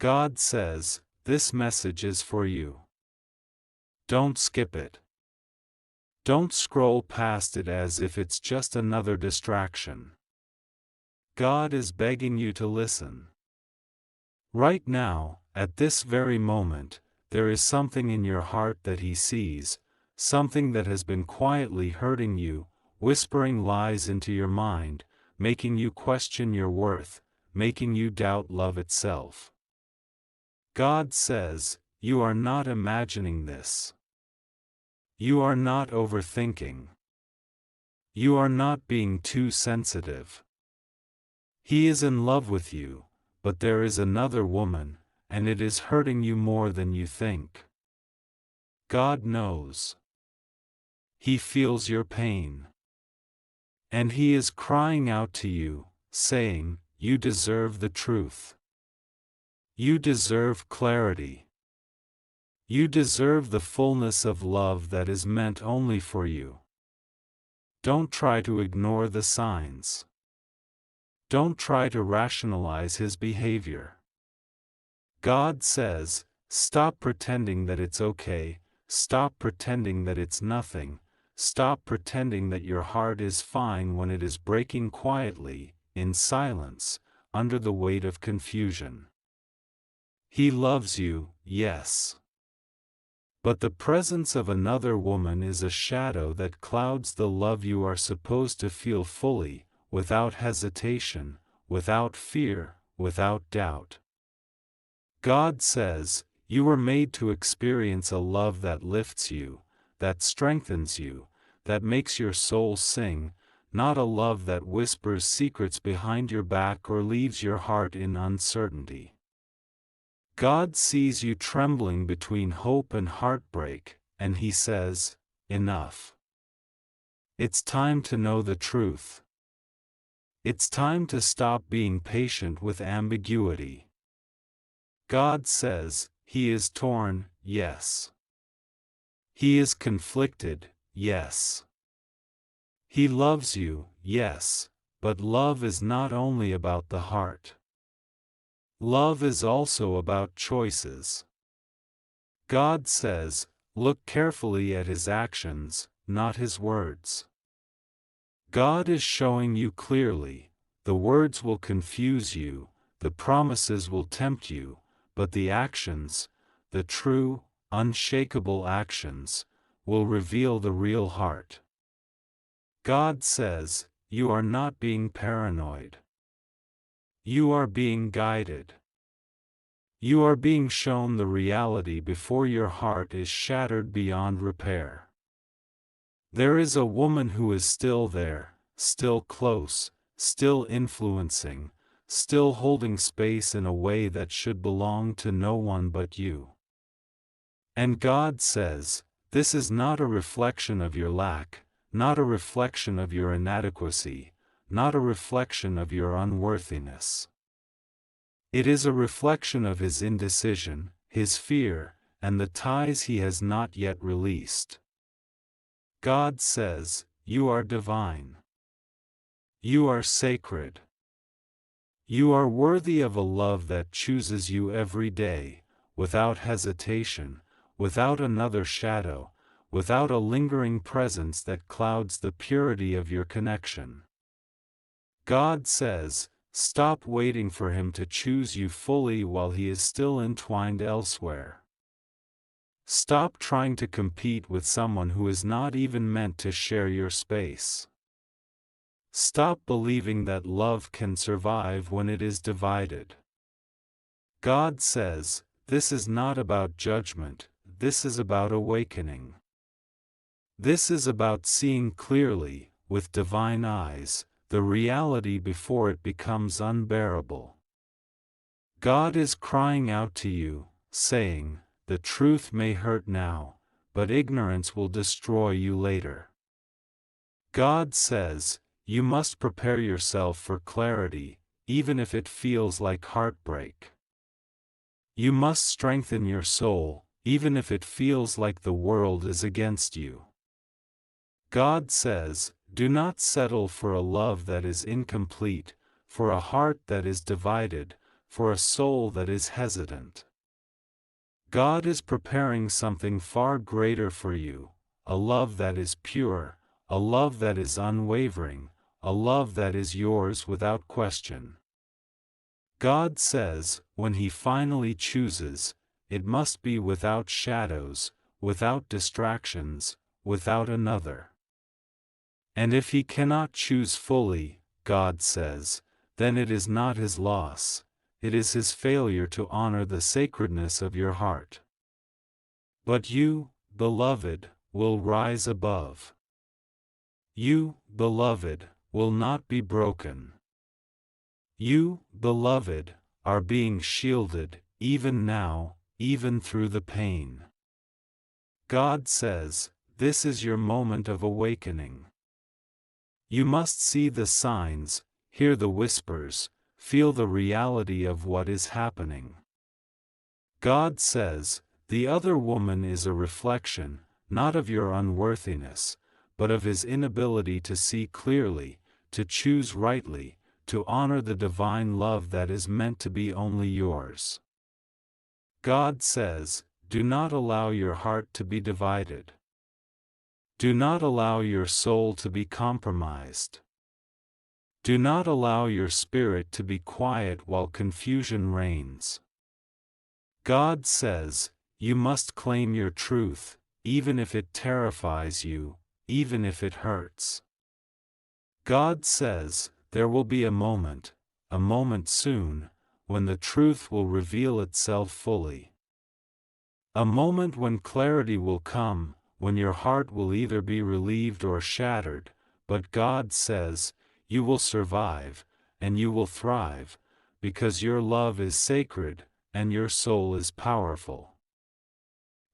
God says, this message is for you. Don't skip it. Don't scroll past it as if it's just another distraction. God is begging you to listen. Right now, at this very moment, there is something in your heart that He sees, something that has been quietly hurting you, whispering lies into your mind, making you question your worth, making you doubt love itself. God says, you are not imagining this. You are not overthinking. You are not being too sensitive. He is in love with you, but there is another woman, and it is hurting you more than you think. God knows. He feels your pain. And He is crying out to you, saying, you deserve the truth. You deserve clarity. You deserve the fullness of love that is meant only for you. Don't try to ignore the signs. Don't try to rationalize His behavior. God says, stop pretending that it's okay, stop pretending that it's nothing, stop pretending that your heart is fine when it is breaking quietly, in silence, under the weight of confusion. He loves you, yes. But the presence of another woman is a shadow that clouds the love you are supposed to feel fully, without hesitation, without fear, without doubt. God says, you were made to experience a love that lifts you, that strengthens you, that makes your soul sing, not a love that whispers secrets behind your back or leaves your heart in uncertainty. God sees you trembling between hope and heartbreak, and He says, enough. It's time to know the truth. It's time to stop being patient with ambiguity. God says, He is torn, yes. He is conflicted, yes. He loves you, yes, but love is not only about the heart. Love is also about choices. God says, look carefully at His actions, not His words. God is showing you clearly, the words will confuse you, the promises will tempt you, but the actions, the true, unshakable actions, will reveal the real heart. God says, you are not being paranoid. You are being guided. You are being shown the reality before your heart is shattered beyond repair. There is a woman who is still there, still close, still influencing, still holding space in a way that should belong to no one but you. And God says, this is not a reflection of your lack, not a reflection of your inadequacy, not a reflection of your unworthiness. It is a reflection of His indecision, His fear, and the ties He has not yet released. God says, you are divine. You are sacred. You are worthy of a love that chooses you every day, without hesitation, without another shadow, without a lingering presence that clouds the purity of your connection. God says, stop waiting for Him to choose you fully while He is still entwined elsewhere. Stop trying to compete with someone who is not even meant to share your space. Stop believing that love can survive when it is divided. God says, this is not about judgment, this is about awakening. This is about seeing clearly, with divine eyes, the reality before it becomes unbearable. God is crying out to you, saying, the truth may hurt now, but ignorance will destroy you later. God says, you must prepare yourself for clarity, even if it feels like heartbreak. You must strengthen your soul, even if it feels like the world is against you. God says, do not settle for a love that is incomplete, for a heart that is divided, for a soul that is hesitant. God is preparing something far greater for you, a love that is pure, a love that is unwavering, a love that is yours without question. God says, when He finally chooses, it must be without shadows, without distractions, without another. And if He cannot choose fully, God says, then it is not His loss, it is His failure to honor the sacredness of your heart. But you, beloved, will rise above. You, beloved, will not be broken. You, beloved, are being shielded, even now, even through the pain. God says, this is your moment of awakening. You must see the signs, hear the whispers, feel the reality of what is happening. God says, the other woman is a reflection, not of your unworthiness, but of His inability to see clearly, to choose rightly, to honor the divine love that is meant to be only yours. God says, do not allow your heart to be divided. Do not allow your soul to be compromised. Do not allow your spirit to be quiet while confusion reigns. God says, you must claim your truth, even if it terrifies you, even if it hurts. God says, there will be a moment soon, when the truth will reveal itself fully. A moment when clarity will come, when your heart will either be relieved or shattered, but God says, you will survive, and you will thrive, because your love is sacred, and your soul is powerful.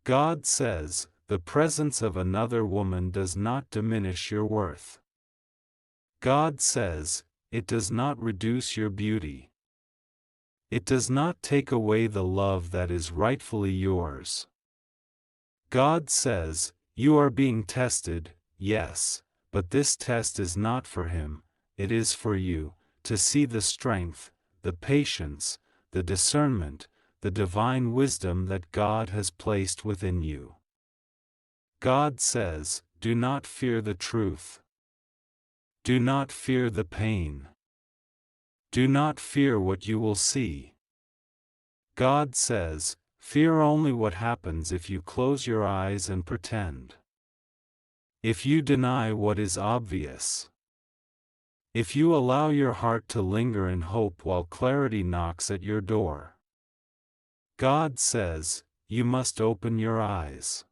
God says, the presence of another woman does not diminish your worth. God says, it does not reduce your beauty. It does not take away the love that is rightfully yours. God says, you are being tested, yes, but this test is not for him, it is for you, to see the strength, the patience, the discernment, the divine wisdom that God has placed within you. God says, do not fear the truth. Do not fear the pain. Do not fear what you will see. God says, fear only what happens if you close your eyes and pretend. If you deny what is obvious. If you allow your heart to linger in hope while clarity knocks at your door. God says, you must open your eyes.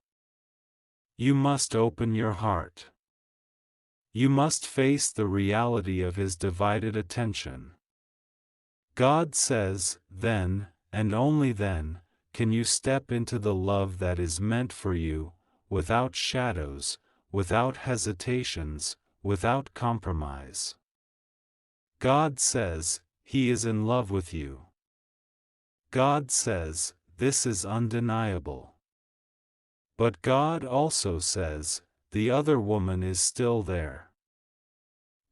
You must open your heart. You must face the reality of His divided attention. God says, then, and only then, can you step into the love that is meant for you, without shadows, without hesitations, without compromise. God says, He is in love with you. God says, this is undeniable. But God also says, the other woman is still there.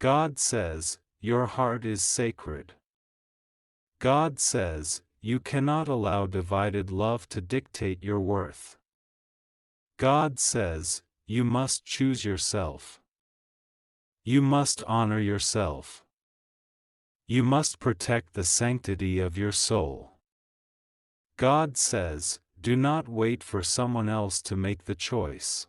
God says, your heart is sacred. God says, you cannot allow divided love to dictate your worth. God says, you must choose yourself. You must honor yourself. You must protect the sanctity of your soul. God says, do not wait for someone else to make the choice.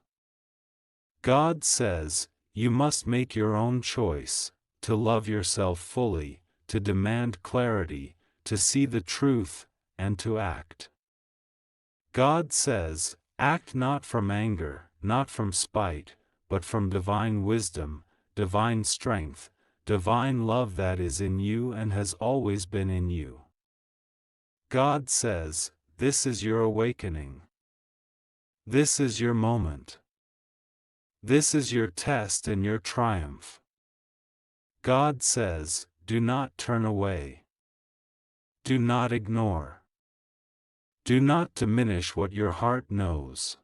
God says, you must make your own choice, to love yourself fully, to demand clarity, to see the truth, and to act. God says, act not from anger, not from spite, but from divine wisdom, divine strength, divine love that is in you and has always been in you. God says, this is your awakening. This is your moment. This is your test and your triumph. God says, do not turn away. Do not ignore. Do not diminish what your heart knows.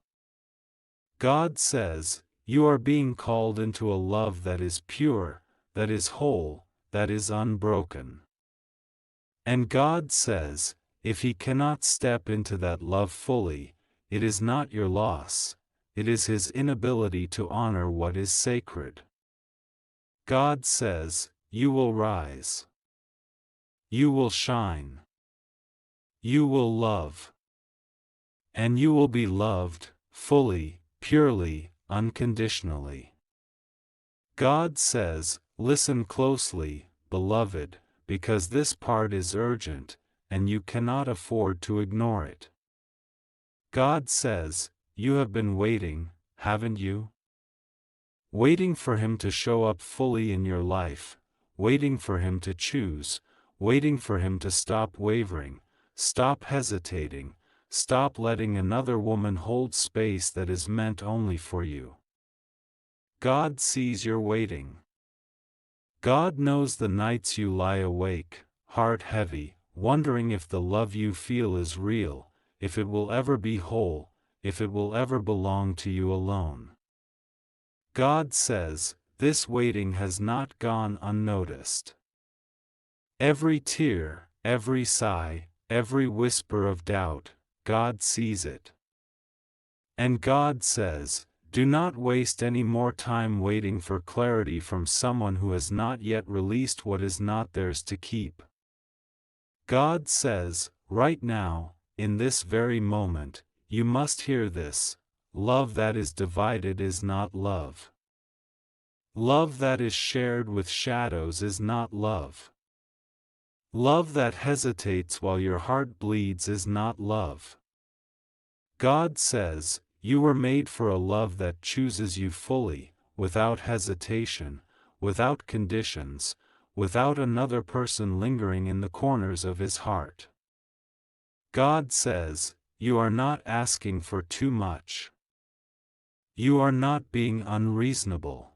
God says, you are being called into a love that is pure, that is whole, that is unbroken. And God says, if he cannot step into that love fully, it is not your loss, it is his inability to honor what is sacred. God says, you will rise. You will shine. You will love. And you will be loved, fully, purely, unconditionally. God says, listen closely, beloved, because this part is urgent, and you cannot afford to ignore it. God says, you have been waiting, haven't you? Waiting for him to show up fully in your life, waiting for him to choose, waiting for him to stop wavering, stop hesitating, stop letting another woman hold space that is meant only for you. God sees your waiting. God knows the nights you lie awake, heart heavy, wondering if the love you feel is real, if it will ever be whole, if it will ever belong to you alone. God says, this waiting has not gone unnoticed. Every tear, every sigh, every whisper of doubt, God sees it. And God says, do not waste any more time waiting for clarity from someone who has not yet released what is not theirs to keep. God says, right now, in this very moment, you must hear this: love that is divided is not love. Love that is shared with shadows is not love. Love that hesitates while your heart bleeds is not love. God says, you were made for a love that chooses you fully, without hesitation, without conditions, without another person lingering in the corners of his heart. God says, you are not asking for too much. You are not being unreasonable.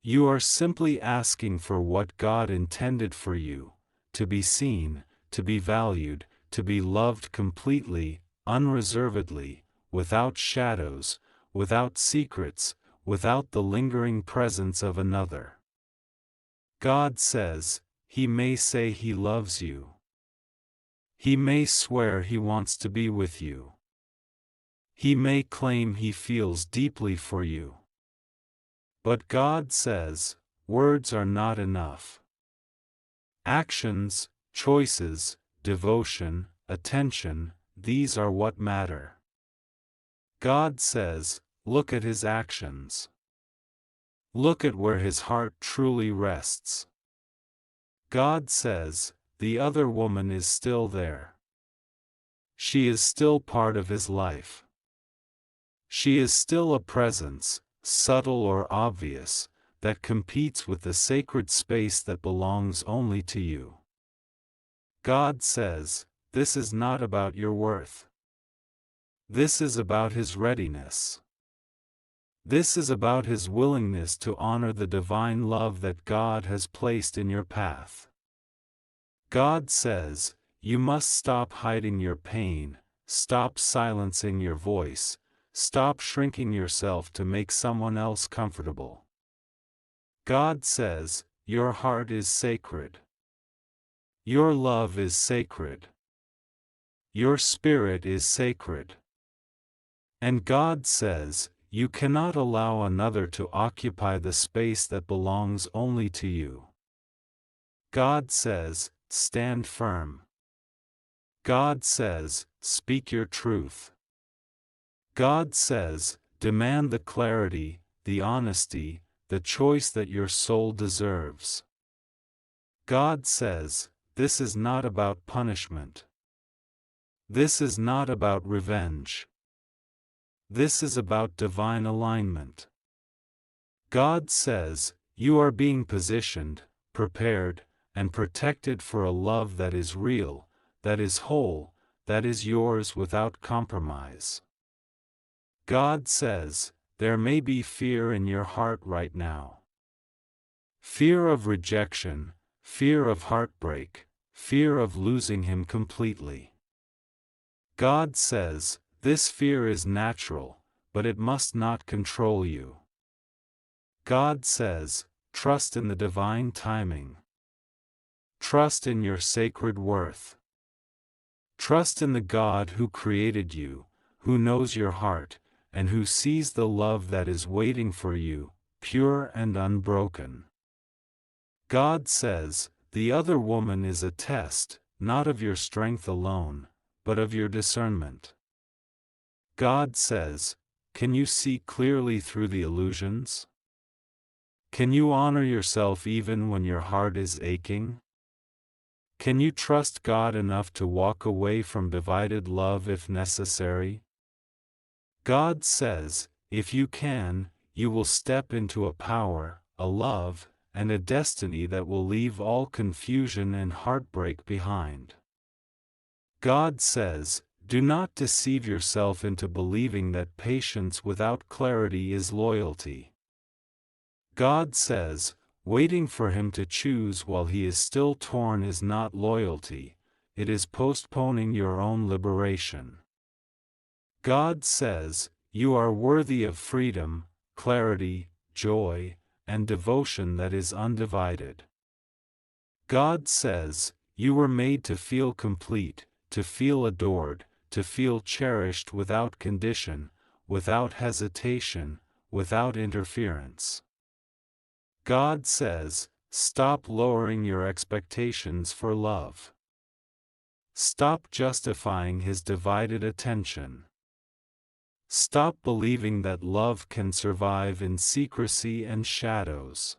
You are simply asking for what God intended for you: to be seen, to be valued, to be loved completely, unreservedly, without shadows, without secrets, without the lingering presence of another. God says, he may say he loves you. He may swear he wants to be with you. He may claim he feels deeply for you. But God says, words are not enough. Actions, choices, devotion, attention, these are what matter. God says, look at his actions. Look at where his heart truly rests. God says, the other woman is still there. She is still part of his life. She is still a presence, subtle or obvious, that competes with the sacred space that belongs only to you. God says, this is not about your worth. This is about his readiness. This is about his willingness to honor the divine love that God has placed in your path. God says, you must stop hiding your pain, stop silencing your voice, stop shrinking yourself to make someone else comfortable. God says, your heart is sacred. Your love is sacred. Your spirit is sacred. And God says, you cannot allow another to occupy the space that belongs only to you. God says, stand firm. God says, speak your truth. God says, demand the clarity, the honesty, the choice that your soul deserves. God says, this is not about punishment. This is not about revenge. This is about divine alignment. God says, you are being positioned, prepared, and protected for a love that is real, that is whole, that is yours without compromise. God says, there may be fear in your heart right now. Fear of rejection, fear of heartbreak, fear of losing him completely. God says, this fear is natural, but it must not control you. God says, trust in the divine timing. Trust in your sacred worth. Trust in the God who created you, who knows your heart, and who sees the love that is waiting for you, pure and unbroken. God says, the other woman is a test, not of your strength alone, but of your discernment. God says, can you see clearly through the illusions? Can you honor yourself even when your heart is aching? Can you trust God enough to walk away from divided love if necessary? God says, if you can, you will step into a power, a love, and a destiny that will leave all confusion and heartbreak behind. God says, do not deceive yourself into believing that patience without clarity is loyalty. God says, waiting for Him to choose while He is still torn is not loyalty, it is postponing your own liberation. God says, you are worthy of freedom, clarity, joy, and devotion that is undivided. God says, you were made to feel complete, to feel adored, to feel cherished without condition, without hesitation, without interference. God says, stop lowering your expectations for love. Stop justifying His divided attention. Stop believing that love can survive in secrecy and shadows.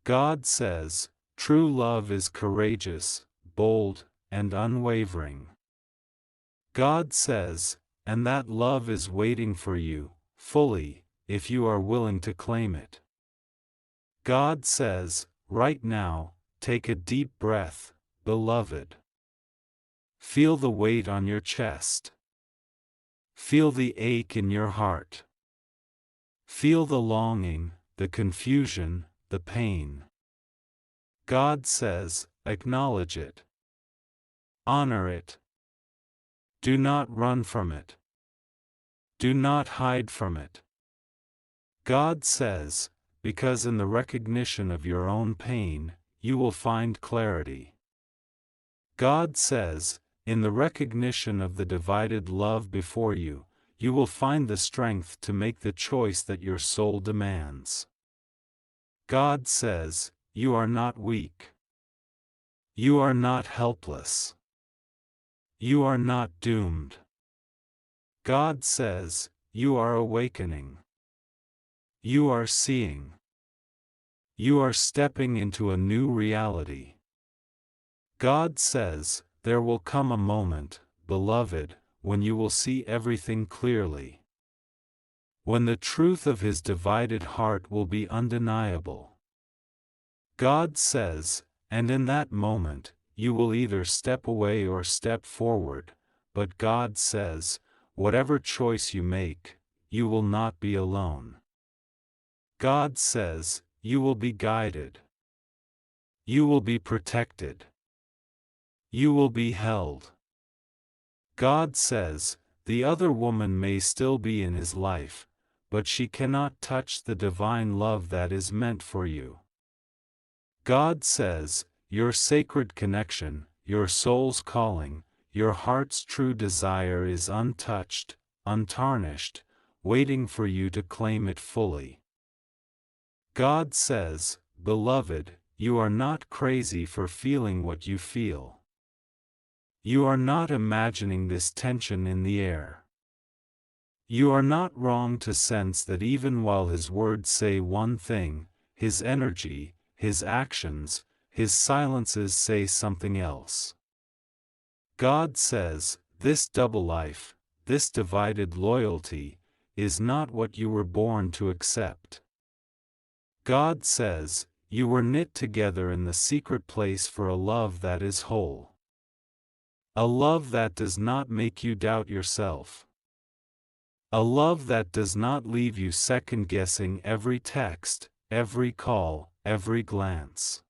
God says, true love is courageous, bold, and unwavering. God says, and that love is waiting for you, fully, if you are willing to claim it. God says, right now, take a deep breath, beloved. Feel the weight on your chest. Feel the ache in your heart. Feel the longing, the confusion, the pain. God says, acknowledge it. Honor it. Do not run from it. Do not hide from it. God says, because in the recognition of your own pain, you will find clarity. God says, in the recognition of the divided love before you, you will find the strength to make the choice that your soul demands. God says, you are not weak. You are not helpless. You are not doomed. God says, you are awakening. You are seeing. You are stepping into a new reality. God says, there will come a moment, beloved, when you will see everything clearly. When the truth of His divided heart will be undeniable. God says, and in that moment, you will either step away or step forward, but God says, whatever choice you make, you will not be alone. God says, you will be guided. You will be protected. You will be held. God says, the other woman may still be in his life, but she cannot touch the divine love that is meant for you. God says, your sacred connection, your soul's calling, your heart's true desire is untouched, untarnished, waiting for you to claim it fully. God says, beloved, you are not crazy for feeling what you feel. You are not imagining this tension in the air. You are not wrong to sense that even while His words say one thing, His energy, His actions, His silences say something else. God says, this double life, this divided loyalty, is not what you were born to accept. God says, you were knit together in the secret place for a love that is whole. A love that does not make you doubt yourself. A love that does not leave you second-guessing every text, every call, every glance.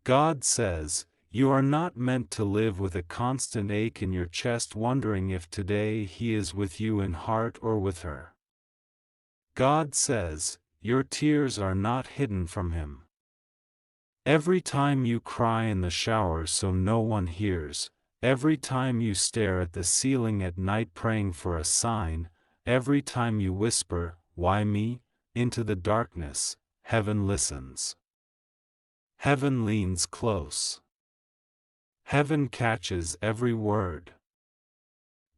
God says, you are not meant to live with a constant ache in your chest wondering if today He is with you in heart or with her. God says, your tears are not hidden from Him. Every time you cry in the shower so no one hears, every time you stare at the ceiling at night praying for a sign, every time you whisper, "Why me?" into the darkness, heaven listens. Heaven leans close. Heaven catches every word.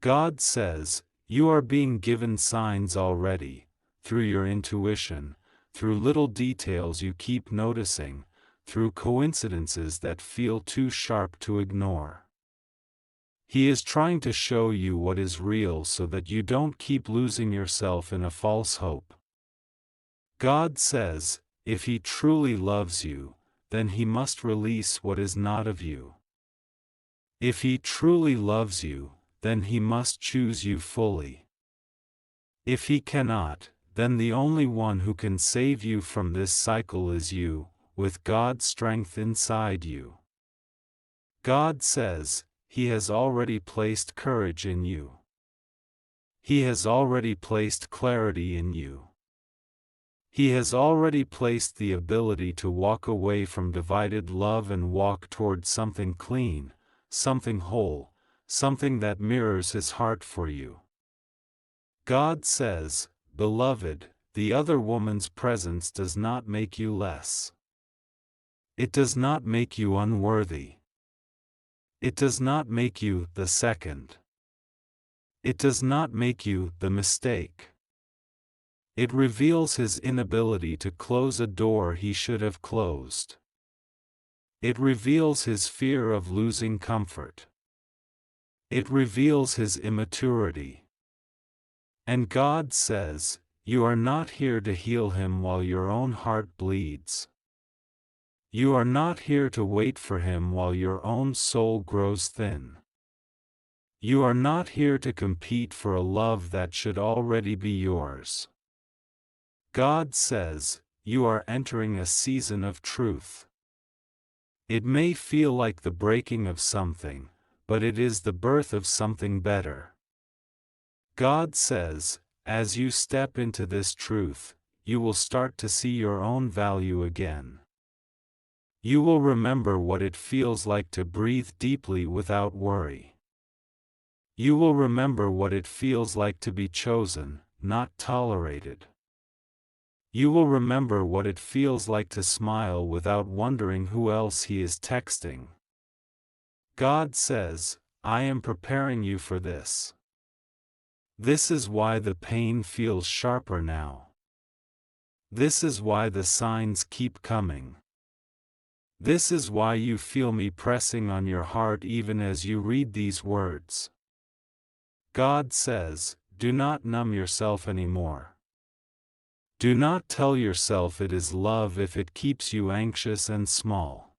God says, you are being given signs already, through your intuition, through little details you keep noticing, through coincidences that feel too sharp to ignore. He is trying to show you what is real so that you don't keep losing yourself in a false hope. God says, if He truly loves you, then He must release what is not of you. If He truly loves you, then He must choose you fully. If He cannot, then the only one who can save you from this cycle is you, with God's strength inside you. God says, He has already placed courage in you. He has already placed clarity in you. He has already placed the ability to walk away from divided love and walk toward something clean, something whole, something that mirrors His heart for you. God says, beloved, the other woman's presence does not make you less. It does not make you unworthy. It does not make you the second. It does not make you the mistake. It reveals His inability to close a door He should have closed. It reveals His fear of losing comfort. It reveals His immaturity. And God says, you are not here to heal Him while your own heart bleeds. You are not here to wait for Him while your own soul grows thin. You are not here to compete for a love that should already be yours. God says, you are entering a season of truth. It may feel like the breaking of something, but it is the birth of something better. God says, as you step into this truth, you will start to see your own value again. You will remember what it feels like to breathe deeply without worry. You will remember what it feels like to be chosen, not tolerated. You will remember what it feels like to smile without wondering who else He is texting. God says, I am preparing you for this. This is why the pain feels sharper now. This is why the signs keep coming. This is why you feel me pressing on your heart even as you read these words. God says, do not numb yourself anymore. Do not tell yourself it is love if it keeps you anxious and small.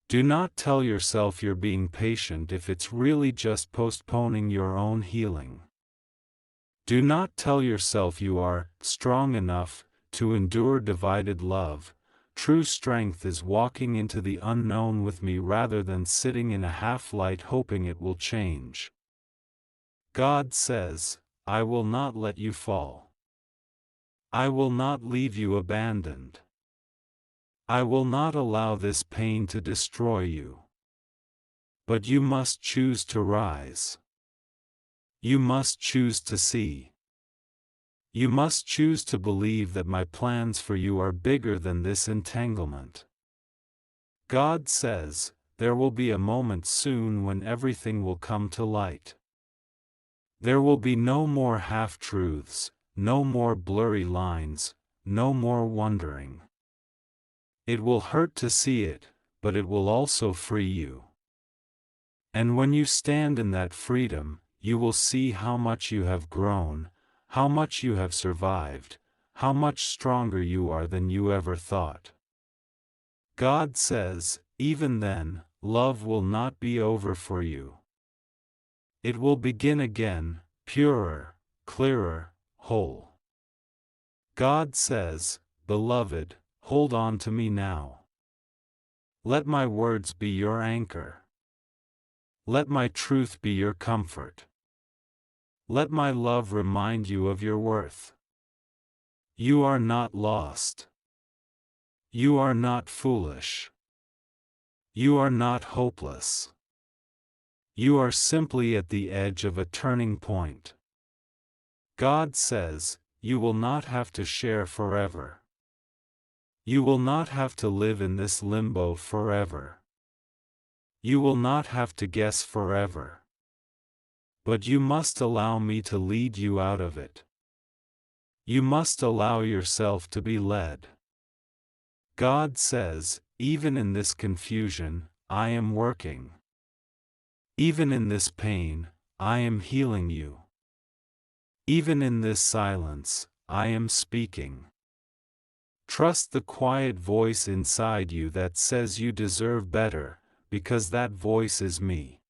Do not tell yourself you're being patient if it's really just postponing your own healing. Do not tell yourself you are strong enough to endure divided love. True strength is walking into the unknown with me rather than sitting in a half-light hoping it will change. God says, I will not let you fall. I will not leave you abandoned. I will not allow this pain to destroy you. But you must choose to rise. You must choose to see. You must choose to believe that my plans for you are bigger than this entanglement. God says, there will be a moment soon when everything will come to light. There will be no more half-truths, no more blurry lines, no more wondering. It will hurt to see it, but it will also free you. And when you stand in that freedom, you will see how much you have grown, how much you have survived, how much stronger you are than you ever thought. God says, even then, love will not be over for you. It will begin again, purer, clearer, whole. God says, beloved, hold on to me now. Let my words be your anchor. Let my truth be your comfort. Let my love remind you of your worth. You are not lost. You are not foolish. You are not hopeless. You are simply at the edge of a turning point. God says, you will not have to share forever. You will not have to live in this limbo forever. You will not have to guess forever. But you must allow me to lead you out of it. You must allow yourself to be led. God says, even in this confusion, I am working. Even in this pain, I am healing you. Even in this silence, I am speaking. Trust the quiet voice inside you that says you deserve better, because that voice is me.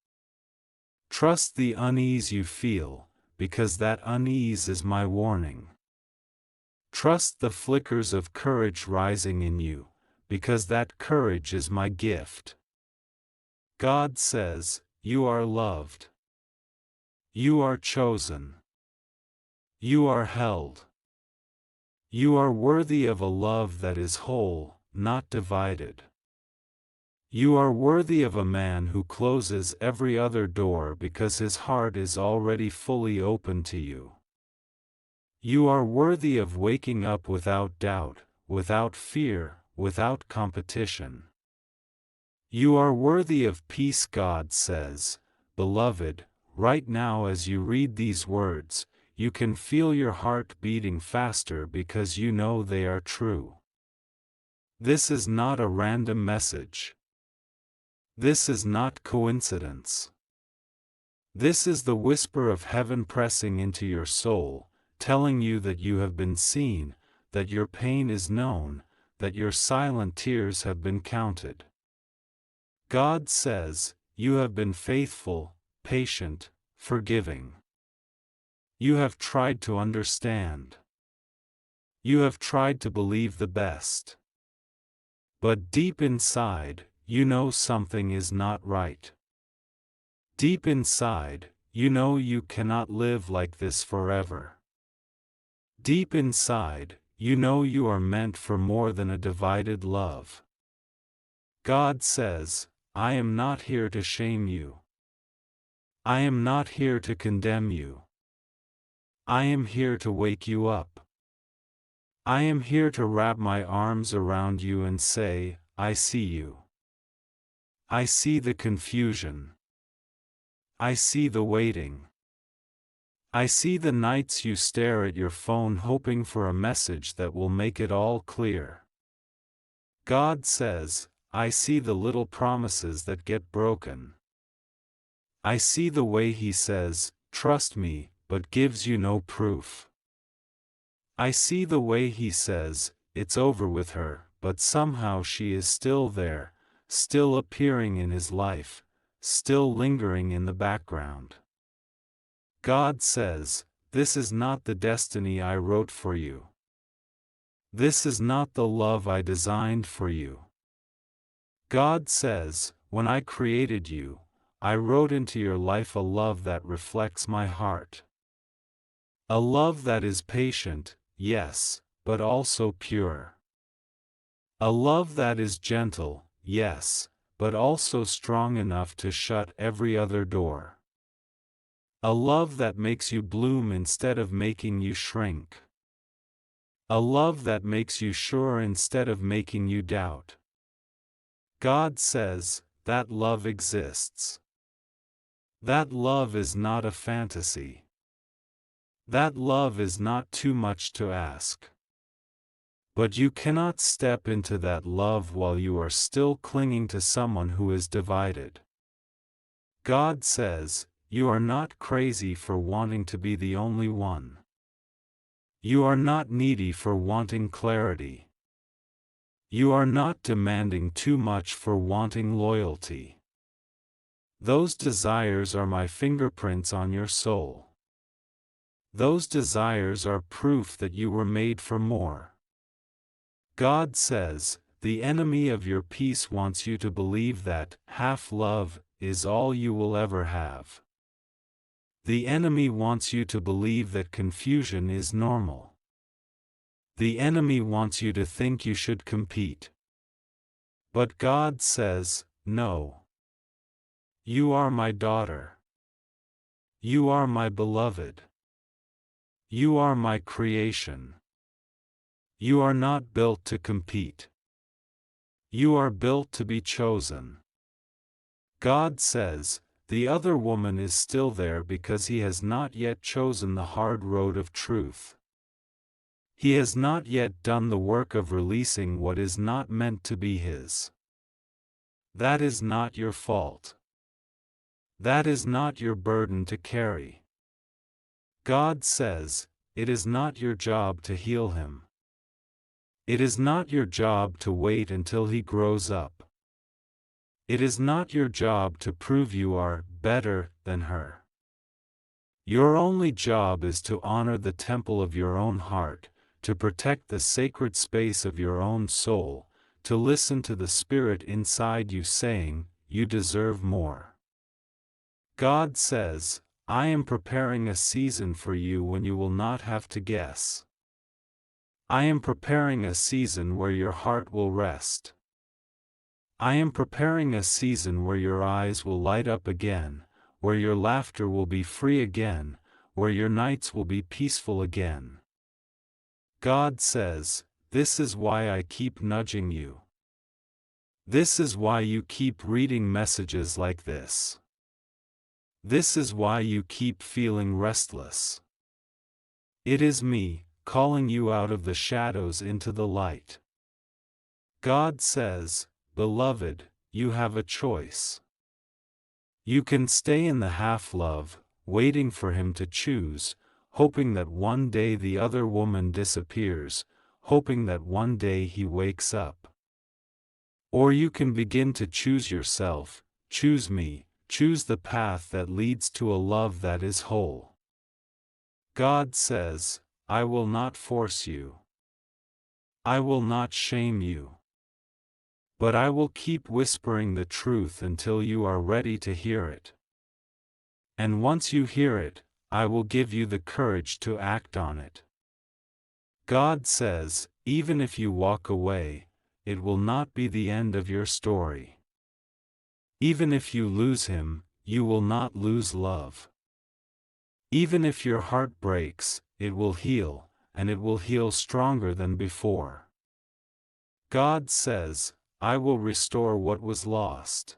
Trust the unease you feel, because that unease is my warning. Trust the flickers of courage rising in you, because that courage is my gift. God says, you are loved. You are chosen. You are held. You are worthy of a love that is whole, not divided. You are worthy of a man who closes every other door because his heart is already fully open to you. You are worthy of waking up without doubt, without fear, without competition. You are worthy of peace. God says, beloved, right now as you read these words, you can feel your heart beating faster because you know they are true. This is not a random message. This is not coincidence. This is the whisper of heaven pressing into your soul, telling you that you have been seen, that your pain is known, that your silent tears have been counted. God says, you have been faithful, patient, forgiving. You have tried to understand. You have tried to believe the best. But deep inside, you know something is not right. Deep inside, you know you cannot live like this forever. Deep inside, you know you are meant for more than a divided love. God says, I am not here to shame you. I am not here to condemn you. I am here to wake you up. I am here to wrap my arms around you and say, I see you. I see the confusion. I see the waiting. I see the nights you stare at your phone hoping for a message that will make it all clear. God says, I see the little promises that get broken. I see the way He says, trust me, but gives you no proof. I see the way He says, it's over with her, but somehow she is still there, still appearing in his life, still lingering in the background. God says, this is not the destiny I wrote for you. This is not the love I designed for you. God says, when I created you, I wrote into your life a love that reflects my heart. A love that is patient, yes, but also pure. A love that is gentle, yes, but also strong enough to shut every other door. A love that makes you bloom instead of making you shrink. A love that makes you sure instead of making you doubt. God says, that love exists. That love is not a fantasy. That love is not too much to ask. But you cannot step into that love while you are still clinging to someone who is divided. God says, you are not crazy for wanting to be the only one. You are not needy for wanting clarity. You are not demanding too much for wanting loyalty. Those desires are my fingerprints on your soul. Those desires are proof that you were made for more. God says, the enemy of your peace wants you to believe that half love is all you will ever have. The enemy wants you to believe that confusion is normal. The enemy wants you to think you should compete, But God says, no. You are my daughter. You are my beloved. You are my creation. You are not built to compete. You are built to be chosen. God says, the other woman is still there because he has not yet chosen the hard road of truth. He has not yet done the work of releasing what is not meant to be his. That is not your fault. That is not your burden to carry. God says, it is not your job to heal him. It is not your job to wait until he grows up. It is not your job to prove you are better than her. Your only job is to honor the temple of your own heart, to protect the sacred space of your own soul, to listen to the Spirit inside you saying, you deserve more. God says, I am preparing a season for you when you will not have to guess. I am preparing a season where your heart will rest. I am preparing a season where your eyes will light up again, where your laughter will be free again, where your nights will be peaceful again. God says, this is why I keep nudging you. This is why you keep reading messages like this. This is why you keep feeling restless. It is me, calling you out of the shadows into the light. God says, beloved, you have a choice. You can stay in the half-love, waiting for him to choose, hoping that one day the other woman disappears, hoping that one day he wakes up. Or you can begin to choose yourself, choose me, choose the path that leads to a love that is whole. God says, I will not force you. I will not shame you. But I will keep whispering the truth until you are ready to hear it. And once you hear it, I will give you the courage to act on it. God says, even if you walk away, it will not be the end of your story. Even if you lose him, you will not lose love. Even if your heart breaks, it will heal, and it will heal stronger than before. God says, I will restore what was lost.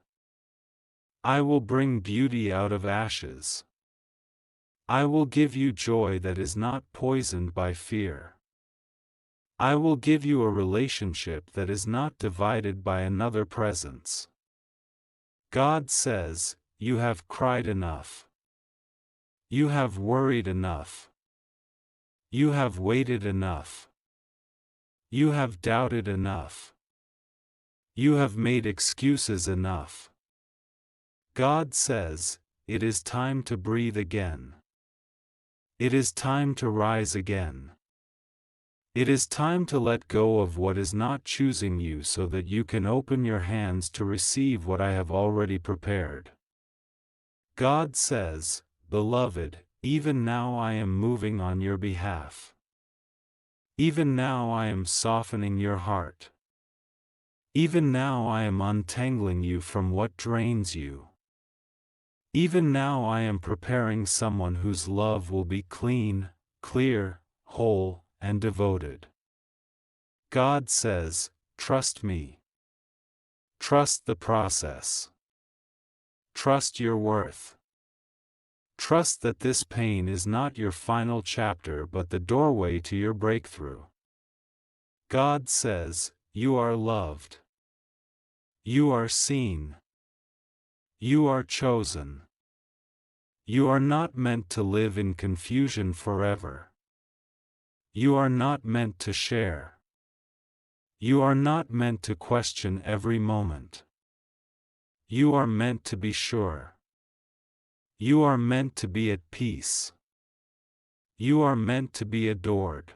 I will bring beauty out of ashes. I will give you joy that is not poisoned by fear. I will give you a relationship that is not divided by another presence. God says, you have cried enough. You have worried enough. You have waited enough. You have doubted enough. You have made excuses enough. God says, it is time to breathe again. It is time to rise again. It is time to let go of what is not choosing you so that you can open your hands to receive what I have already prepared. God says, beloved, even now I am moving on your behalf. Even now I am softening your heart. Even now I am untangling you from what drains you. Even now I am preparing someone whose love will be clean, clear, whole, and devoted. God says, trust me. Trust the process. Trust your worth. Trust that this pain is not your final chapter but the doorway to your breakthrough. God says, you are loved. You are seen. You are chosen. You are not meant to live in confusion forever. You are not meant to share. You are not meant to question every moment. You are meant to be sure. You are meant to be at peace. You are meant to be adored.